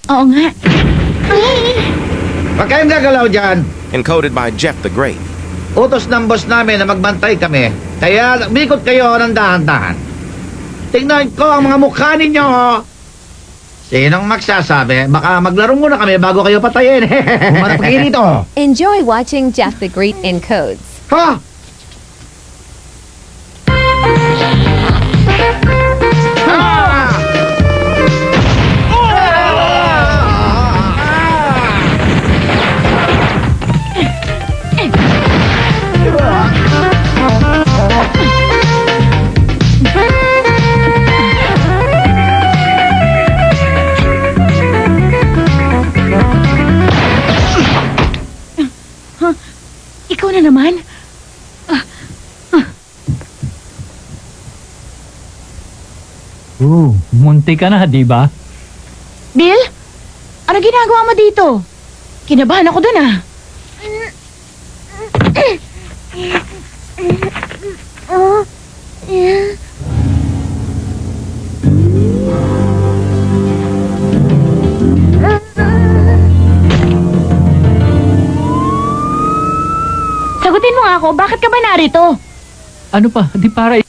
Oo nga. Huwag kayong gagalaw dyan. Encoded by Jeff the Great. Utos ng boss namin na magbantay kami. Kaya bikot kayo ng dahan-dahan. Tingnan ko ang mga mukha ninyo. Sinong magsasabi? Baka maglaro muna kami bago kayo patayin. Humarap kayo dito. Enjoy watching Jeff the Great encodes. Ha? Ah! Ikaw na naman? Munti ka na, di ba? Bill? Ano ginagawa mo dito? Kinabahan ako dun ah. Sagutin mo nga ako, bakit ka ba narito? Ano pa? Di para